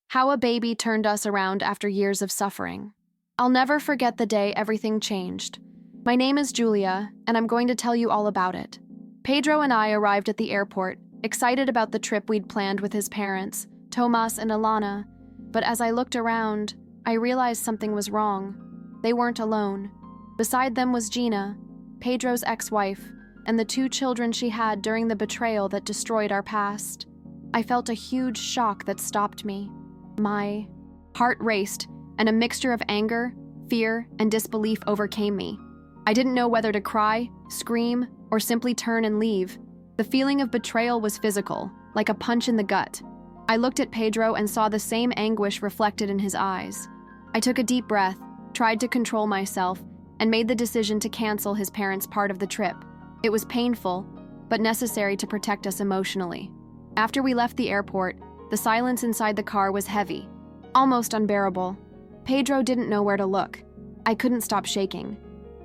How a baby turned us around after years of suffering. I'll never forget the day everything changed. My name is Julia, and I'm going to tell you all about it. Pedro and I arrived at the airport, excited about the trip we'd planned with his parents, Tomas and Alana. But as I looked around, I realized something was wrong. They weren't alone. Beside them was Gina, Pedro's ex-wife, and the 2 children she had during the betrayal that destroyed our past. I felt a huge shock that stopped me. My heart raced, and a mixture of anger, fear, and disbelief overcame me. I didn't know whether to cry, scream, or simply turn and leave. The feeling of betrayal was physical, like a punch in the gut. I looked at Pedro and saw the same anguish reflected in his eyes. I took a deep breath, tried to control myself, and made the decision to cancel his parents' part of the trip. It was painful, but necessary to protect us emotionally. After we left the airport, the silence inside the car was heavy, almost unbearable. Pedro didn't know where to look. I couldn't stop shaking.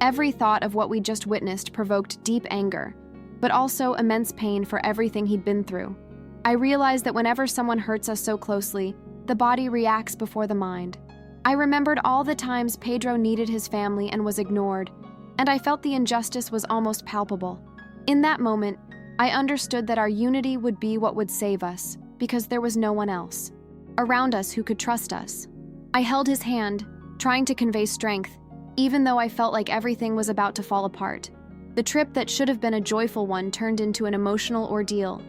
Every thought of what we'd just witnessed provoked deep anger, but also immense pain for everything he'd been through. I realized that whenever someone hurts us so closely, the body reacts before the mind. I remembered all the times Pedro needed his family and was ignored, and I felt the injustice was almost palpable. In that moment, I understood that our unity would be what would save us, because there was no one else around us who could trust us. I held his hand, trying to convey strength, even though I felt like everything was about to fall apart. The trip that should have been a joyful one turned into an emotional ordeal.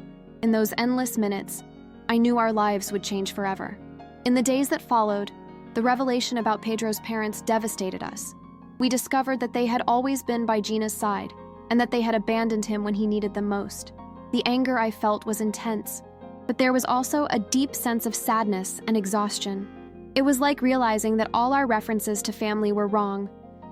In those endless minutes, I knew our lives would change forever. In the days that followed, the revelation about Pedro's parents devastated us. We discovered that they had always been by Gina's side, and that they had abandoned him when he needed them most. The anger I felt was intense, but there was also a deep sense of sadness and exhaustion. It was like realizing that all our references to family were wrong.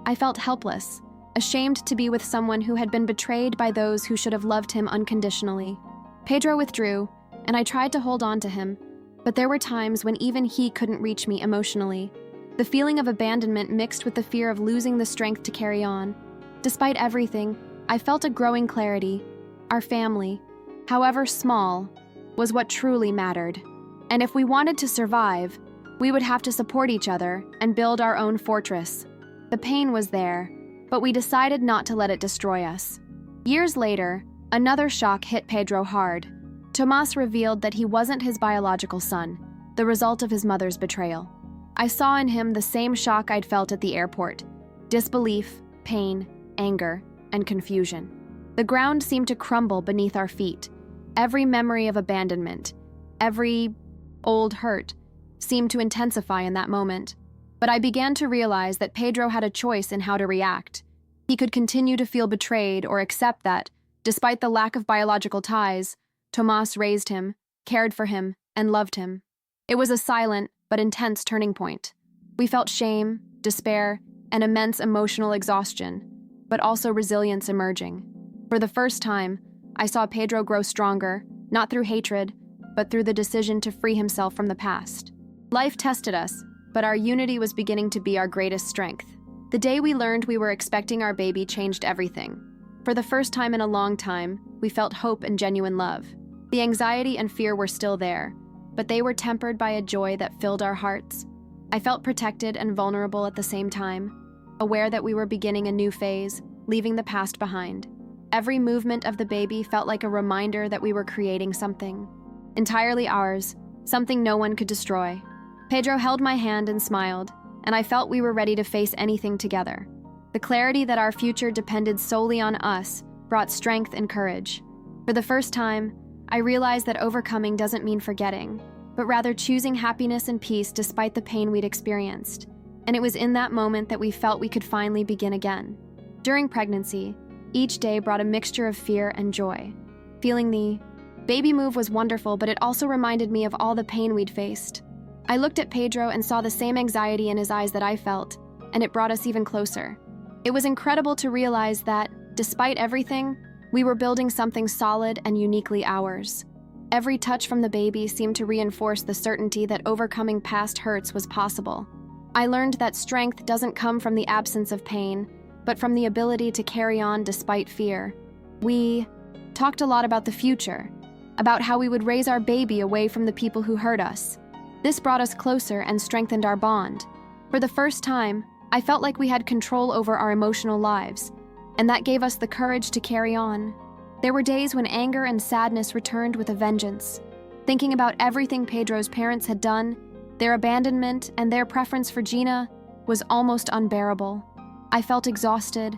I felt helpless, ashamed to be with someone who had been betrayed by those who should have loved him unconditionally. Pedro withdrew, and I tried to hold on to him, but there were times when even he couldn't reach me emotionally. The feeling of abandonment mixed with the fear of losing the strength to carry on. Despite everything, I felt a growing clarity. Our family, however small, was what truly mattered. And if we wanted to survive, we would have to support each other and build our own fortress. The pain was there, but we decided not to let it destroy us. Years later, another shock hit Pedro hard. Tomas revealed that he wasn't his biological son, the result of his mother's betrayal. I saw in him the same shock I'd felt at the airport: disbelief, pain, anger, and confusion. The ground seemed to crumble beneath our feet. Every memory of abandonment, every old hurt, seemed to intensify in that moment. But I began to realize that Pedro had a choice in how to react. He could continue to feel betrayed or accept that, despite the lack of biological ties, Tomas raised him, cared for him, and loved him. It was a silent but intense turning point. We felt shame, despair, and immense emotional exhaustion, but also resilience emerging. For the first time, I saw Pedro grow stronger, not through hatred, but through the decision to free himself from the past. Life tested us, but our unity was beginning to be our greatest strength. The day we learned we were expecting our baby changed everything. For the first time in a long time, we felt hope and genuine love. The anxiety and fear were still there, but they were tempered by a joy that filled our hearts. I felt protected and vulnerable at the same time, aware that we were beginning a new phase, leaving the past behind. Every movement of the baby felt like a reminder that we were creating something entirely ours, something no one could destroy. Pedro held my hand and smiled, and I felt we were ready to face anything together. The clarity that our future depended solely on us brought strength and courage. For the first time, I realized that overcoming doesn't mean forgetting, but rather choosing happiness and peace despite the pain we'd experienced. And it was in that moment that we felt we could finally begin again. During pregnancy, each day brought a mixture of fear and joy. Feeling the baby move was wonderful, but it also reminded me of all the pain we'd faced. I looked at Pedro and saw the same anxiety in his eyes that I felt, and it brought us even closer. It was incredible to realize that, despite everything, we were building something solid and uniquely ours. Every touch from the baby seemed to reinforce the certainty that overcoming past hurts was possible. I learned that strength doesn't come from the absence of pain, but from the ability to carry on despite fear. We talked a lot about the future, about how we would raise our baby away from the people who hurt us. This brought us closer and strengthened our bond. For the first time, I felt like we had control over our emotional lives, and that gave us the courage to carry on. There were days when anger and sadness returned with a vengeance. Thinking about everything Pedro's parents had done, their abandonment and their preference for Gina was almost unbearable. I felt exhausted,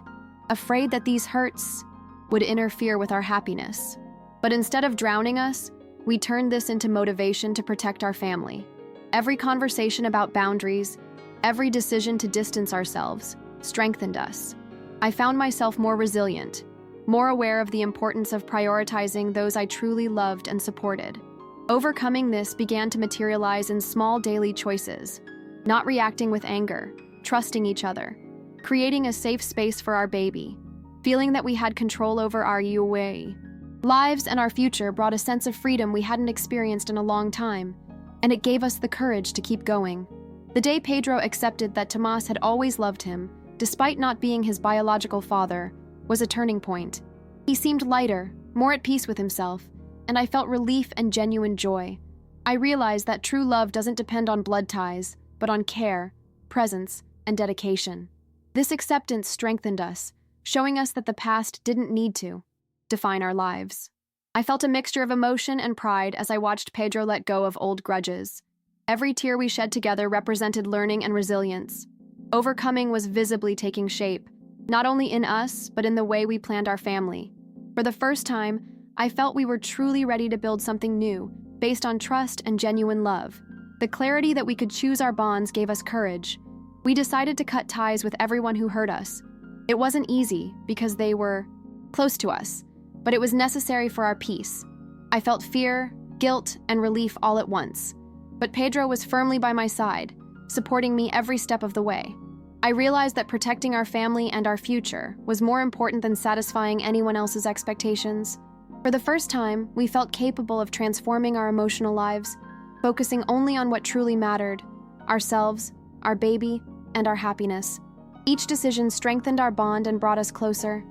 afraid that these hurts would interfere with our happiness. But instead of drowning us, we turned this into motivation to protect our family. Every conversation about boundaries, every decision to distance ourselves, strengthened us. I found myself more resilient, more aware of the importance of prioritizing those I truly loved and supported. Overcoming this began to materialize in small daily choices, not reacting with anger, trusting each other, creating a safe space for our baby, feeling that we had control over our lives and our future brought a sense of freedom we hadn't experienced in a long time, and it gave us the courage to keep going. The day Pedro accepted that Tomas had always loved him, despite not being his biological father, was a turning point. He seemed lighter, more at peace with himself, and I felt relief and genuine joy. I realized that true love doesn't depend on blood ties, but on care, presence, and dedication. This acceptance strengthened us, showing us that the past didn't need to define our lives. I felt a mixture of emotion and pride as I watched Pedro let go of old grudges. Every tear we shed together represented learning and resilience. Overcoming was visibly taking shape, not only in us, but in the way we planned our family. For the first time, I felt we were truly ready to build something new, based on trust and genuine love. The clarity that we could choose our bonds gave us courage. We decided to cut ties with everyone who hurt us. It wasn't easy, because they were close to us, but it was necessary for our peace. I felt fear, guilt, and relief all at once. But Pedro was firmly by my side, supporting me every step of the way. I realized that protecting our family and our future was more important than satisfying anyone else's expectations. For the first time, we felt capable of transforming our emotional lives, focusing only on what truly mattered: ourselves, our baby, and our happiness. Each decision strengthened our bond and brought us closer.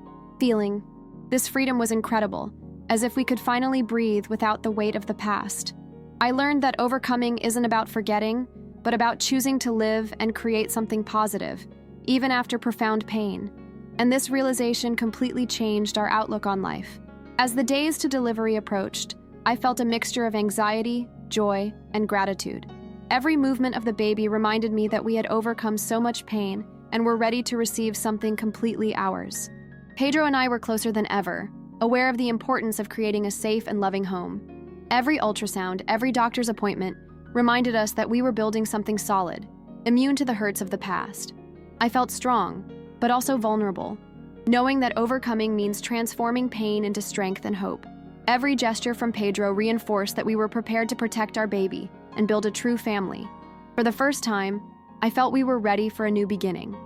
This freedom was incredible, as if we could finally breathe without the weight of the past. I learned that overcoming isn't about forgetting, but about choosing to live and create something positive, even after profound pain. And this realization completely changed our outlook on life. As the days to delivery approached, I felt a mixture of anxiety, joy, and gratitude. Every movement of the baby reminded me that we had overcome so much pain and were ready to receive something completely ours. Pedro and I were closer than ever, aware of the importance of creating a safe and loving home. Every ultrasound, every doctor's appointment, reminded us that we were building something solid, immune to the hurts of the past. I felt strong, but also vulnerable, knowing that overcoming means transforming pain into strength and hope. Every gesture from Pedro reinforced that we were prepared to protect our baby and build a true family. For the first time, I felt we were ready for a new beginning,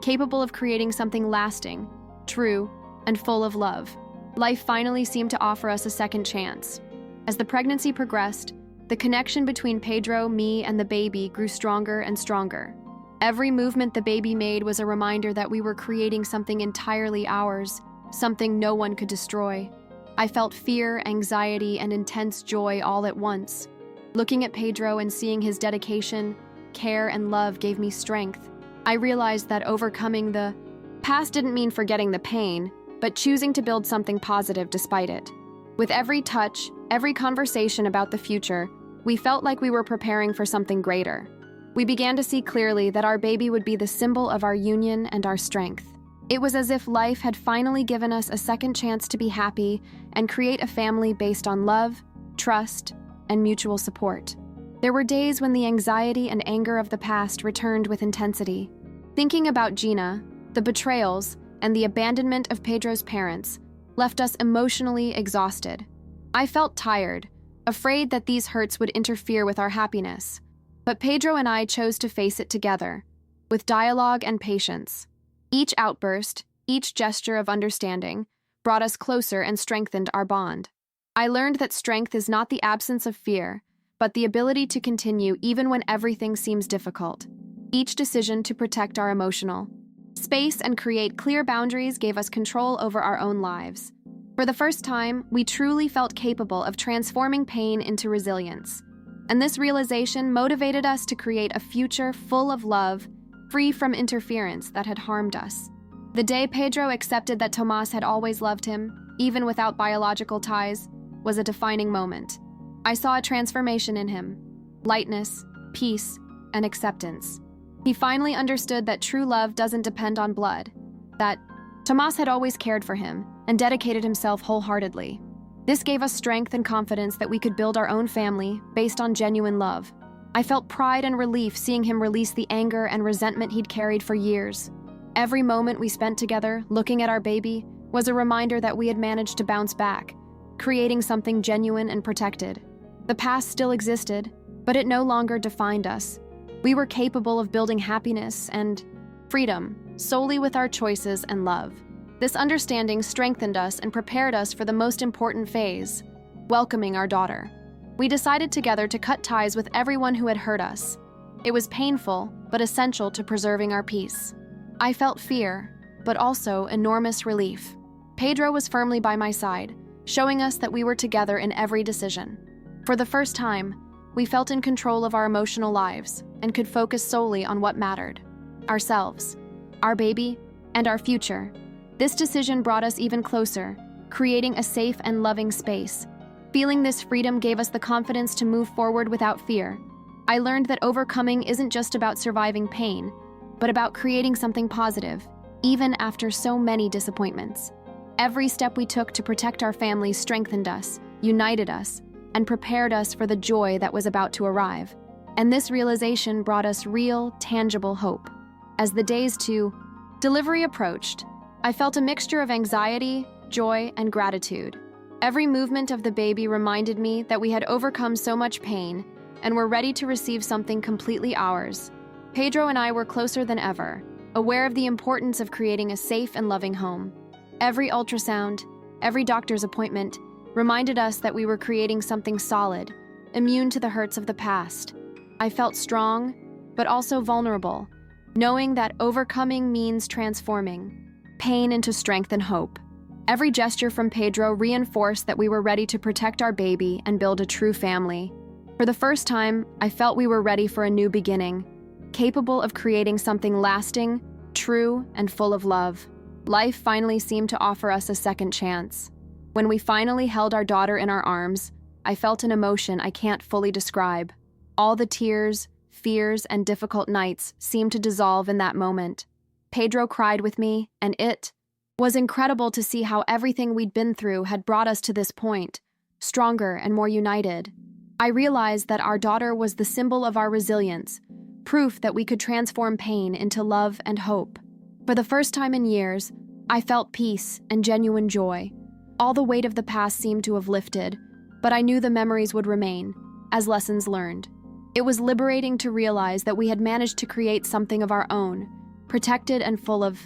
capable of creating something lasting, true, and full of love. Life finally seemed to offer us a second chance. As the pregnancy progressed, the connection between Pedro, me, and the baby grew stronger and stronger. Every movement the baby made was a reminder that we were creating something entirely ours, something no one could destroy. I felt fear, anxiety, and intense joy all at once. Looking at Pedro and seeing his dedication, care, and love gave me strength. I realized that overcoming the past didn't mean forgetting the pain, but choosing to build something positive despite it. With every touch, every conversation about the future, we felt like we were preparing for something greater. We began to see clearly that our baby would be the symbol of our union and our strength. It was as if life had finally given us a second chance to be happy and create a family based on love, trust, and mutual support. There were days when the anxiety and anger of the past returned with intensity. Thinking about Gina, the betrayals, and the abandonment of Pedro's parents left us emotionally exhausted. I felt tired, afraid that these hurts would interfere with our happiness. But Pedro and I chose to face it together, with dialogue and patience. Each outburst, each gesture of understanding, brought us closer and strengthened our bond. I learned that strength is not the absence of fear, but the ability to continue even when everything seems difficult. Each decision to protect our emotional space and create clear boundaries gave us control over our own lives. For the first time, we truly felt capable of transforming pain into resilience. And this realization motivated us to create a future full of love, free from interference that had harmed us. The day Pedro accepted that Tomas had always loved him, even without biological ties, was a defining moment. I saw a transformation in him: lightness, peace, and acceptance. He finally understood that true love doesn't depend on blood, that Tomas had always cared for him and dedicated himself wholeheartedly. This gave us strength and confidence that we could build our own family based on genuine love. I felt pride and relief seeing him release the anger and resentment he'd carried for years. Every moment we spent together, looking at our baby, was a reminder that we had managed to bounce back, creating something genuine and protected. The past still existed, but it no longer defined us. We were capable of building happiness and freedom solely with our choices and love. This understanding strengthened us and prepared us for the most important phase: welcoming our daughter. We decided together to cut ties with everyone who had hurt us. It was painful, but essential to preserving our peace. I felt fear, but also enormous relief. Pedro was firmly by my side, showing us that we were together in every decision. For the first time, we felt in control of our emotional lives and could focus solely on what mattered: ourselves, our baby, and our future. This decision brought us even closer, creating a safe and loving space. Feeling this freedom gave us the confidence to move forward without fear. I learned that overcoming isn't just about surviving pain, but about creating something positive, even after so many disappointments. Every step we took to protect our family strengthened us, united us, and prepared us for the joy that was about to arrive. And this realization brought us real, tangible hope. As the days to delivery approached, I felt a mixture of anxiety, joy, and gratitude. Every movement of the baby reminded me that we had overcome so much pain and were ready to receive something completely ours. Pedro and I were closer than ever, aware of the importance of creating a safe and loving home. Every ultrasound, every doctor's appointment, reminded us that we were creating something solid, immune to the hurts of the past. I felt strong, but also vulnerable, knowing that overcoming means transforming pain into strength and hope. Every gesture from Pedro reinforced that we were ready to protect our baby and build a true family. For the first time, I felt we were ready for a new beginning, capable of creating something lasting, true, and full of love. Life finally seemed to offer us a second chance. When we finally held our daughter in our arms, I felt an emotion I can't fully describe. All the tears, fears, and difficult nights seemed to dissolve in that moment. Pedro cried with me, and it was incredible to see how everything we'd been through had brought us to this point, stronger and more united. I realized that our daughter was the symbol of our resilience, proof that we could transform pain into love and hope. For the first time in years, I felt peace and genuine joy. All the weight of the past seemed to have lifted, but I knew the memories would remain, as lessons learned. It was liberating to realize that we had managed to create something of our own, protected and full of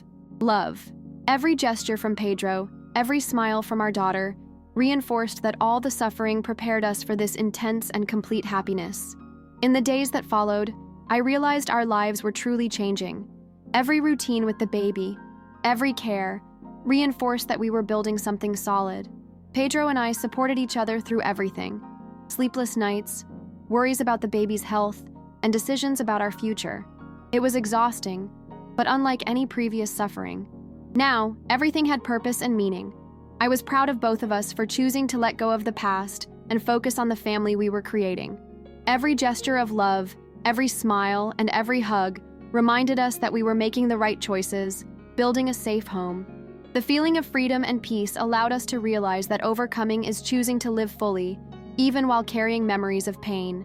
love. Every gesture from Pedro, every smile from our daughter, reinforced that all the suffering prepared us for this intense and complete happiness. In the days that followed, I realized our lives were truly changing. Every routine with the baby, every care, reinforced that we were building something solid. Pedro and I supported each other through everything: sleepless nights, worries about the baby's health, and decisions about our future. It was exhausting, but unlike any previous suffering. Now, everything had purpose and meaning. I was proud of both of us for choosing to let go of the past and focus on the family we were creating. Every gesture of love, every smile, and every hug reminded us that we were making the right choices, building a safe home. The feeling of freedom and peace allowed us to realize that overcoming is choosing to live fully, even while carrying memories of pain.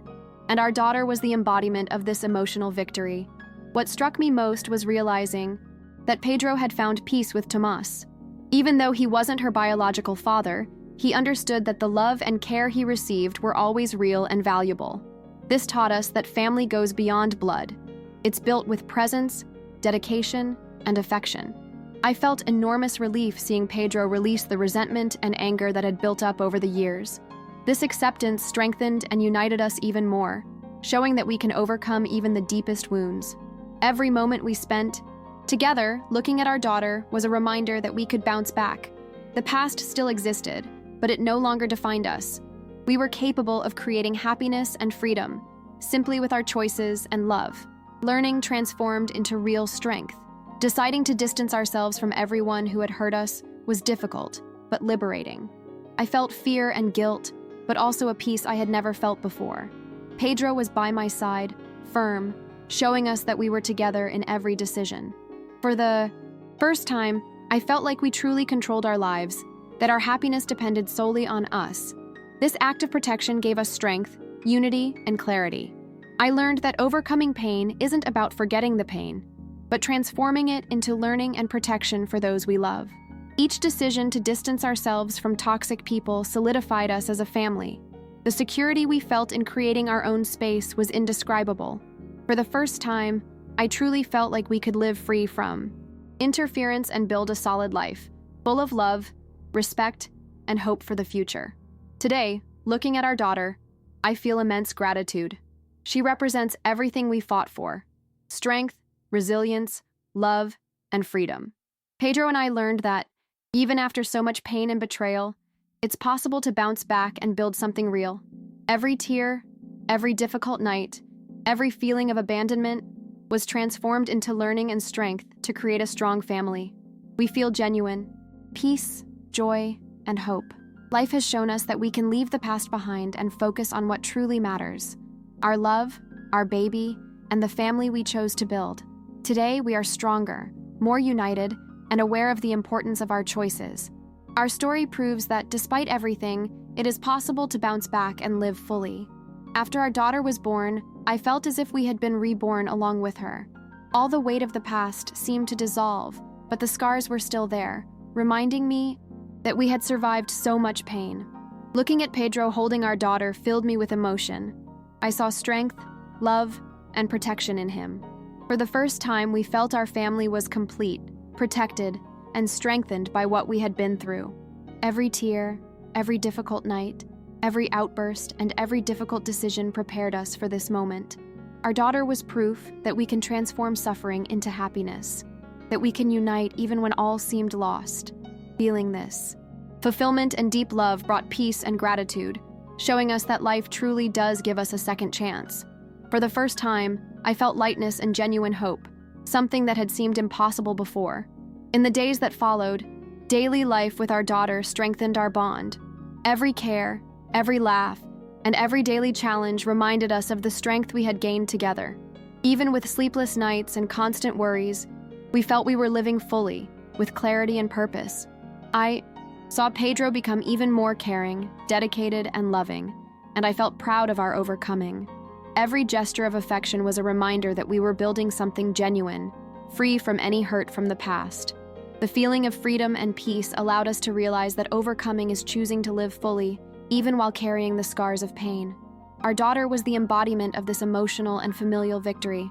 And our daughter was the embodiment of this emotional victory. What struck me most was realizing that Pedro had found peace with Tomas. Even though he wasn't her biological father, he understood that the love and care he received were always real and valuable. This taught us that family goes beyond blood. It's built with presence, dedication, and affection. I felt enormous relief seeing Pedro release the resentment and anger that had built up over the years. This acceptance strengthened and united us even more, showing that we can overcome even the deepest wounds. Every moment we spent together, looking at our daughter, was a reminder that we could bounce back. The past still existed, but it no longer defined us. We were capable of creating happiness and freedom, simply with our choices and love. Learning transformed into real strength. Deciding to distance ourselves from everyone who had hurt us was difficult, but liberating. I felt fear and guilt, but also a peace I had never felt before. Pedro was by my side, firm, showing us that we were together in every decision. For the first time, I felt like we truly controlled our lives, that our happiness depended solely on us. This act of protection gave us strength, unity, and clarity. I learned that overcoming pain isn't about forgetting the pain, but transforming it into learning and protection for those we love. Each decision to distance ourselves from toxic people solidified us as a family. The security we felt in creating our own space was indescribable. For the first time, I truly felt like we could live free from interference and build a solid life, full of love, respect, and hope for the future. Today, looking at our daughter, I feel immense gratitude. She represents everything we fought for: strength, resilience, love, and freedom. Pedro and I learned that, even after so much pain and betrayal, it's possible to bounce back and build something real. Every tear, every difficult night, every feeling of abandonment was transformed into learning and strength to create a strong family. We feel genuine, peace, joy, and hope. Life has shown us that we can leave the past behind and focus on what truly matters: our love, our baby, and the family we chose to build. Today, we are stronger, more united, and aware of the importance of our choices. Our story proves that despite everything, it is possible to bounce back and live fully. After our daughter was born, I felt as if we had been reborn along with her. All the weight of the past seemed to dissolve, but the scars were still there, reminding me that we had survived so much pain. Looking at Pedro holding our daughter filled me with emotion. I saw strength, love, and protection in him. For the first time, we felt our family was complete, protected, and strengthened by what we had been through. Every tear, every difficult night, every outburst, and every difficult decision prepared us for this moment. Our daughter was proof that we can transform suffering into happiness, that we can unite even when all seemed lost. Feeling this fulfillment and deep love brought peace and gratitude, showing us that life truly does give us a second chance. For the first time, I felt lightness and genuine hope, something that had seemed impossible before. In the days that followed, daily life with our daughter strengthened our bond. Every care, every laugh, and every daily challenge reminded us of the strength we had gained together. Even with sleepless nights and constant worries, we felt we were living fully, with clarity and purpose. I saw Pedro become even more caring, dedicated, and loving, and I felt proud of our overcoming. Every gesture of affection was a reminder that we were building something genuine, free from any hurt from the past. The feeling of freedom and peace allowed us to realize that overcoming is choosing to live fully, even while carrying the scars of pain. Our daughter was the embodiment of this emotional and familial victory.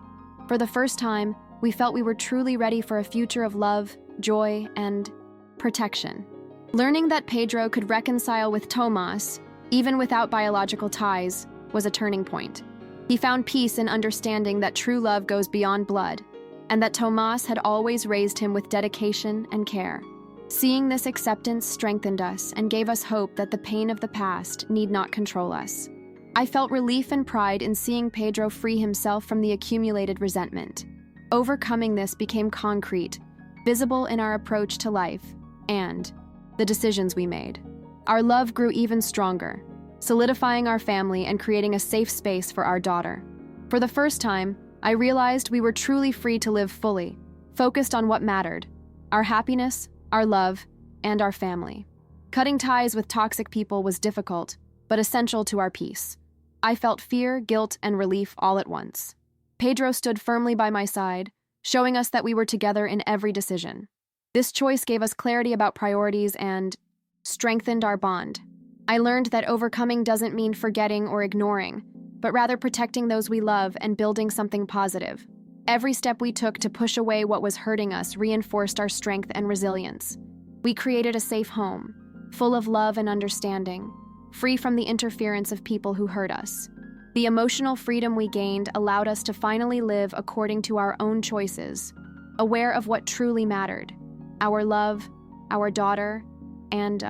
For the first time, we felt we were truly ready for a future of love, joy, and protection. Learning that Pedro could reconcile with Tomas, even without biological ties, was a turning point. He found peace in understanding that true love goes beyond blood, and that Tomas had always raised him with dedication and care. Seeing this acceptance strengthened us and gave us hope that the pain of the past need not control us. I felt relief and pride in seeing Pedro free himself from the accumulated resentment. Overcoming this became concrete, visible in our approach to life, and the decisions we made. Our love grew even stronger, solidifying our family and creating a safe space for our daughter. For the first time, I realized we were truly free to live fully, focused on what mattered: our happiness, our love, and our family. Cutting ties with toxic people was difficult, but essential to our peace. I felt fear, guilt, and relief all at once. Pedro stood firmly by my side, showing us that we were together in every decision. This choice gave us clarity about priorities and strengthened our bond. I learned that overcoming doesn't mean forgetting or ignoring, but rather protecting those we love and building something positive. Every step we took to push away what was hurting us reinforced our strength and resilience. We created a safe home, full of love and understanding, free from the interference of people who hurt us. The emotional freedom we gained allowed us to finally live according to our own choices, aware of what truly mattered: our love, our daughter, and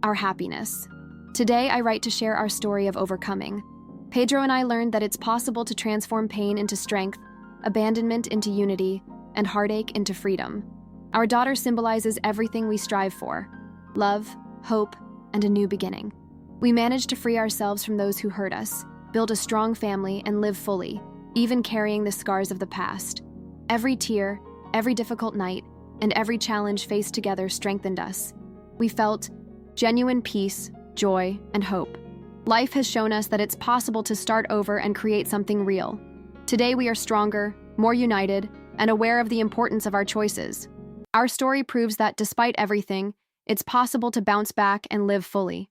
our happiness. Today, I write to share our story of overcoming. Pedro and I learned that it's possible to transform pain into strength, abandonment into unity, and heartache into freedom. Our daughter symbolizes everything we strive for: love, hope, and a new beginning. We managed to free ourselves from those who hurt us, build a strong family, and live fully, even carrying the scars of the past. Every tear, every difficult night, and every challenge faced together strengthened us. We felt genuine peace, joy, and hope. Life has shown us that it's possible to start over and create something real. Today we are stronger, more united, and aware of the importance of our choices. Our story proves that despite everything, it's possible to bounce back and live fully.